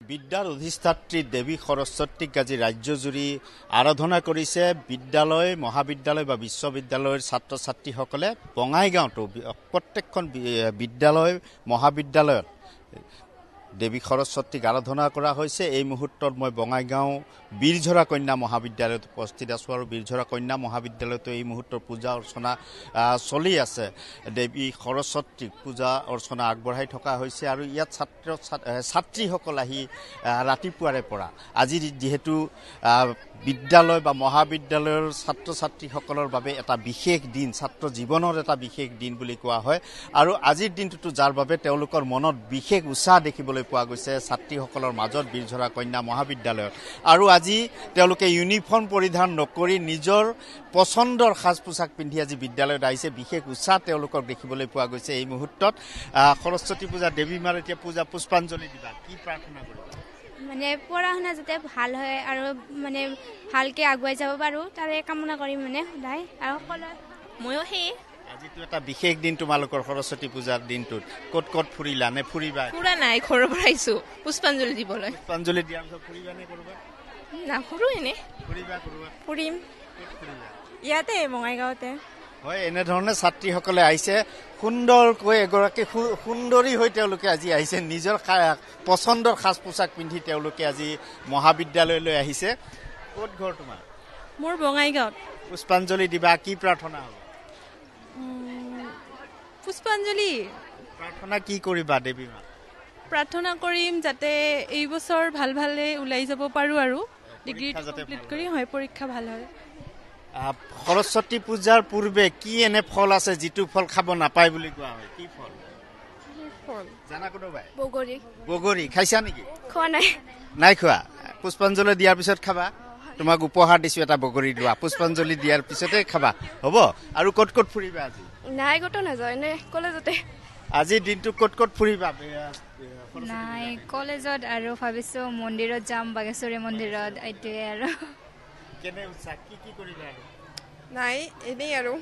বিদ্যাৰ অধিষ্ঠাত্ৰী দেৱী সৰস্বতীক আজি ৰাজ্যজুৰি আৰাধনা কৰিছে বিদ্যালয় মহাবিদ্যালয় বা বিশ্ববিদ্যালয়ৰ ছাত্ৰ ছাত্ৰীসকলে বঙাইগাঁওতো প্ৰত্যেকখন বিদ্যালয় মহাবিদ্যালয়ত দেৱী সৰস্বতীক আৰাধনা কৰা হৈছে। এই মুহূৰ্তত মই বঙাইগাঁও বীৰঝৰা কন্যা মহাবিদ্যালয়ত উপস্থিত আছোঁ আৰু বীৰঝৰা কন্যা মহাবিদ্যালয়তো এই মুহূৰ্তৰ পূজা অৰ্চনা চলি আছে। দেৱী সৰস্বতীক পূজা অৰ্চনা আগবঢ়াই থকা হৈছে আৰু ইয়াত ছাত্ৰীসকল আহি ৰাতিপুৱাৰে পৰা আজি যিহেতু বিদ্যালয় বা মহাবিদ্যালয়ৰ ছাত্ৰ ছাত্ৰীসকলৰ বাবে এটা বিশেষ দিন, ছাত্ৰ জীৱনৰ এটা বিশেষ দিন বুলি কোৱা হয় আৰু আজিৰ দিনটোতো যাৰ বাবে তেওঁলোকৰ মনত বিশেষ উৎসাহ দেখিবলৈ পোৱা গৈছে ছাত্ৰীসকলৰ মাজত বীৰঝৰা কন্যা মহাবিদ্যালয়ত। আৰু আজি তেওঁলোকে ইউনিফৰ্ম পৰিধান নকৰি নিজৰ পচন্দৰ সাজ পোছাক পিন্ধি আজি বিদ্যালয়ত আহিছে। বিশেষ উৎসাহ তেওঁলোকক দেখিবলৈ পোৱা গৈছে। এই মুহূৰ্তত সৰস্বতী পূজা দেৱী মাৰ এতিয়া পূজা পুষ্পাঞ্জলি দিবা, কি প্ৰাৰ্থনা কৰিবা? মানে পঢ়া শুনা যাতে ভাল হয় আৰু মানে ভালকে আগুৱাই যাব পাৰো তাৰে কামনা কৰিম মানে সদায়। আৰু সকলো ময়ো সেই আজিতো এটা বিশেষ দিন তোমালোকৰ সৰস্বতী পূজাৰ দিনটোত ক'ত ক'ত ফুৰিলা নে ফুৰিবা? ফুৰা নাই, ঘৰৰ পৰা আহিছোঁ পুষ্পাঞ্জলি দিবলৈ। পুষ্পাঞ্জলি দিয়াৰ পিছত ফুৰিবা নে কৰবাত? নাফুৰো এনে ফুৰিবা কৰবাত? ফুৰিম ক'ত ফুৰিবা? ইয়াতে বঙাইগাঁৱতে। হয়, এনেধৰণে ছাত্ৰীসকলে আহিছে সুন্দৰকৈ, এগৰাকী সুন্দৰী হৈ তেওঁলোকে আজি আহিছে। নিজৰ পচন্দৰ সাজ পোছাক পিন্ধি তেওঁলোকে আজি মহাবিদ্যালয়লৈ আহিছে। ক'ত ঘৰ তোমাৰ? মোৰ বঙাইগাঁৱত। পুষ্পাঞ্জলি দিবা, কি প্ৰাৰ্থনা হ'ব? পুষ্পাঞ্জলি প্ৰাৰ্থনা কি কৰিবা দেৱী মা? প্ৰাৰ্থনা কৰিম যাতে এই বছৰ ভাল ভালে ওলাই যাব পাৰোঁ আৰু ডিগ্ৰী কমপ্লিট কৰি হয় পৰীক্ষা ভাল হয়। সৰস্বতী পূজাৰ পূৰ্বে কি এনে ফল আছে যিটো ফল খাব নাপায় বুলি কোৱা হয়? কি ফল জানা কোনোবাই? বগৰী। বগৰী খাইছা নেকি? খোৱা নাই। নাই খোৱা? পুষ্পাঞ্জলি দিয়াৰ পিছত খাবা। তোমাক উপহাৰ দিছো এটা বগৰী লোৱা, পুষ্পাঞ্জলি দিয়াৰ পিছতে খাবা, হ'ব? আৰু ক'ত ক'ত ফুৰিবা আজি? নাই ক'তো নাযাওঁ, এনে কলেজতে। আজিৰ দিনটো ক'ত ক'ত ফুৰিবা? নাই কলেজত আৰু ভাবিছো মন্দিৰত যাম, বাগেশ্বৰী মন্দিৰত। এইটোৱে আৰু কেনে উৎসাহ, কি কি কৰিবা? নাই এনেই আৰু